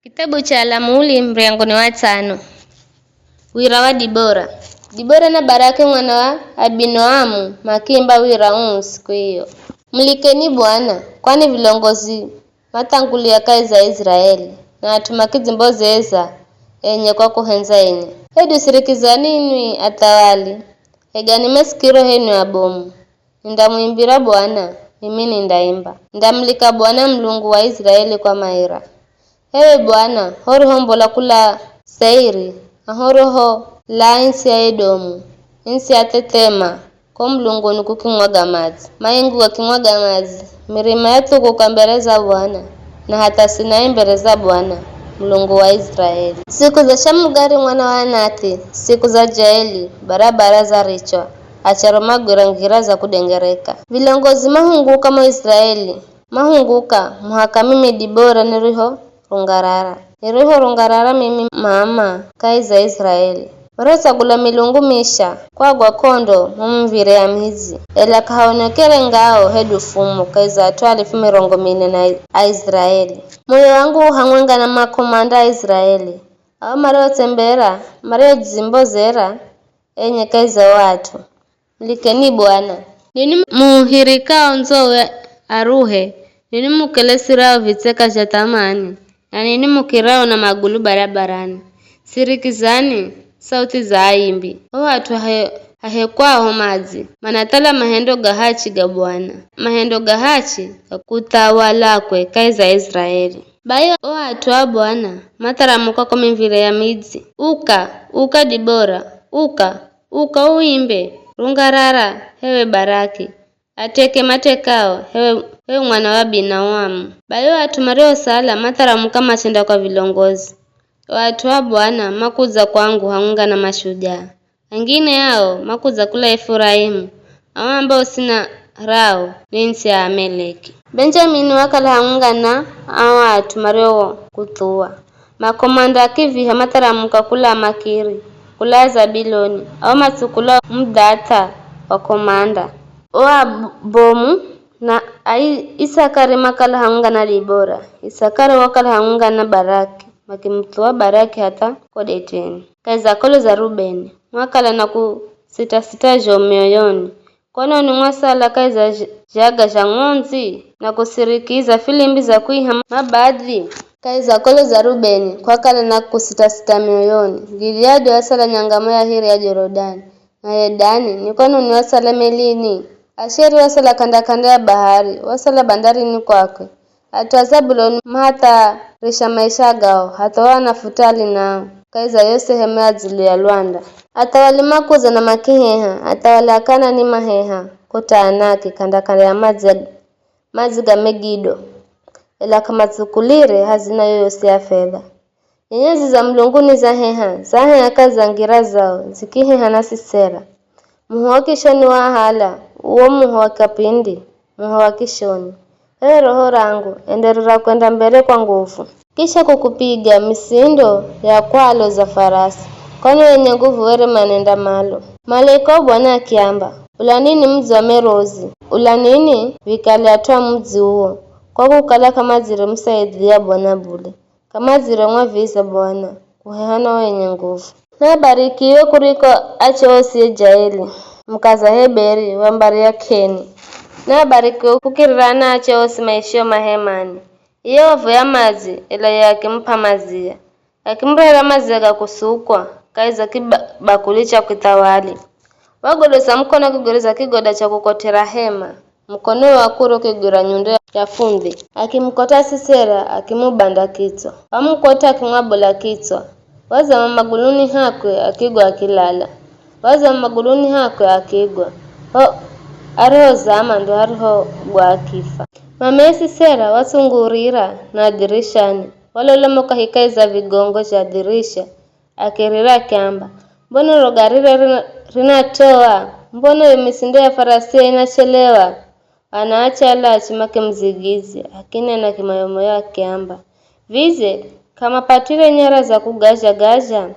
Kitabu cha Lamuli mrengo ni wa 5. Wira wa Dibora. Dibora na Baraki mwana wa Abinoamu makimba wira siku hiyo. Mlikeni Bwana, kwani vilongozi matangulia kazi za Israeli na atumakizi mbozeza enye kwa kuhenza enye. Hedu sirikizani inui atawali. Egani masikiro henu abomu. Ndamuimbira Bwana, mimi nindaimba. Ndamlika Bwana Mlungu wa Israeli kwa maira. Ewe Bwana, horoho mbola kula Seiri, horoho la insi ya Edomu, insi ya Tetema, kwa Mlungu nikukimwaga mazi. Maingu wakimwaga mazi, mirima yetu kukambereza Bwana, na hata sinai mbereza Bwana, Mlungu wa Israeli. Siku za Shamugari mwana wa Anathi, siku za Jaeli, barabara za Richo, acharomagwira ngira za kudengereka. Vilongozi mahunguka mwa Israeli, mahunguka, muhakamime Dibora niriho rungarara. Niriho rungarara mimi mama kaiza Israeli. Waraza gula milungu misha kwa kondo mumvire ya mizi. Ela kahaonekere ngao hedu fumu kaiza atwali fumirongo mine na Israeli. Moyo wangu hangwenga na makomanda ya Israeli. Awa mareo tembera, mareo jizimbozera enye kaiza watu. Mlikeni Bwana. Nini muhirikao nzowe aruhe. Nini mukelesirao viteka jatamani. Na nini mukirao na magulu barabarani. Sirikizani sauti za aimbi. Watu hahekwaho mazi. Manatala mahendo gahachi ga Bwana. Mahendo gahachi kakutawalakwe kaiza Israeli. Bayo watu wa Bwana mataramuka kwa mivire ya mizi. Uka Dibora. Uka uimbe. Rungarara hewe Baraki. Ateke matekao hewe mwana wa Abinoamu. Bayo watu mareo sala mataramuka matenda kwa vilongozi. Watu wa Bwana makuza kwangu haunga na mashujaa. Wengine yao makuza kula Efraimu. Awa ambao sina rao ni nchi ya Ameleki. Benjamini wakala haunga na awa watu mareo kutua. Makomanda kivi mataramuka kula Makiri, kula Zabiloni. Awa matukula mdata wa komanda. Oa bomu na Isakari makala haunga na Dibora. Isakari wakala haunga na Baraki. Makimtuwa Baraki hata kodeteni. Kaiza kolo za Rubeni. Mwakala na kusita mioyoni. Kono ni mwasala kaiza jaga jangonzi. Na kusirikiza filimbi za kuiha mabadhi. Kaiza kolo za Rubeni. Kwakala na kusita mioyoni. Gileadi wasala nyangamo ya hiri ya Jorodani. Na Yedani ni kono ni wasala melini. Asheri wasala kanda ya bahari. Wasala bandari ni kwakwe. Hata Zabuloni mahata risha maisha gao. Hata wana futali nao. Kaiza yose hemea zili ya Luanda. Hata walimakuza na makiheha. Hata walakana ni maheha. Kota anaki kanda ya mazi ga Megido. Ela kama tukulire hazina yoyose ya fedha. Nyenyezi za Mlunguni za heha. Za heha kaza ngira zao. Zikiheha na Sisera. Muhu wa kishoni wa hala. Uo muhu wa kapindi. Muhu wa kishoni. Ewe roho rangu, enderera kwenda mbele kwa nguvu. Kisha kukupiga misindo ya kwalo za farasi. Kwani wenye nguvu were manenda malo. Malaika Bwana akiamba, ulanini mzi wa Merozi. Ulanini vikali atua mzi huo. Kwa kukala kama zire msaidhia Bwana bule. Kama zire mwa visa Bwana. Kuhehana wenye nguvu. Na barikiwe kuriko Acheosi Jaeli. Mkaza Heberi wambari ya Keni. Na barikiwe kukirana Acheosi maishio mahemani. Iyo wavu ya mazi ila yake mpa mazia. Akimrera mazia ga kusukwa. Kaiza kibakuli cha kitawali. Wagodosa mkono kigoriza kigoda cha kukotera hema. Mkono wa kuro kigura nyundo ya fundi. Akimkota Sisera akimubanda kitwa. Wamukota akimwabola kitwa. Waza maguluni hakwe akigwa akilala. Waza maguluni hakwe akigwa. Ariho zama ndo ariho gwa akifa. Mame Sisera wasungurira na dirishani. Walolomoka hikaiza vigongo cha dirisha. Akirira kiamba. Mbono rogarira rinatoa. Mbono misindo ya farasia inachelewa. Anaacha ala chimake mzigizi. Akine na kimayomo ya kiamba. Vize kama patire nyara za kugaja.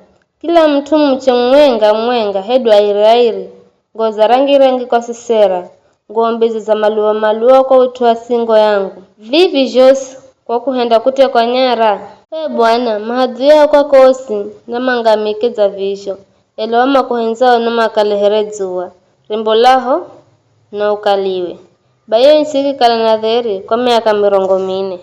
Kila mtu mche mwenga hedu airi. Ngoza rangi kwa Sisera. Ngombizi za maluwa kwa utuwa singo yangu. Vivi Jose kwa kuhenda kute kwa nyara. bwana mahadhi yao kwa kosi na mangamikeza visho elewa makuhenzao na makaleheredzua rimbo laho na ukaliwe bayo nsiki kala na dheri kwa miaka 40.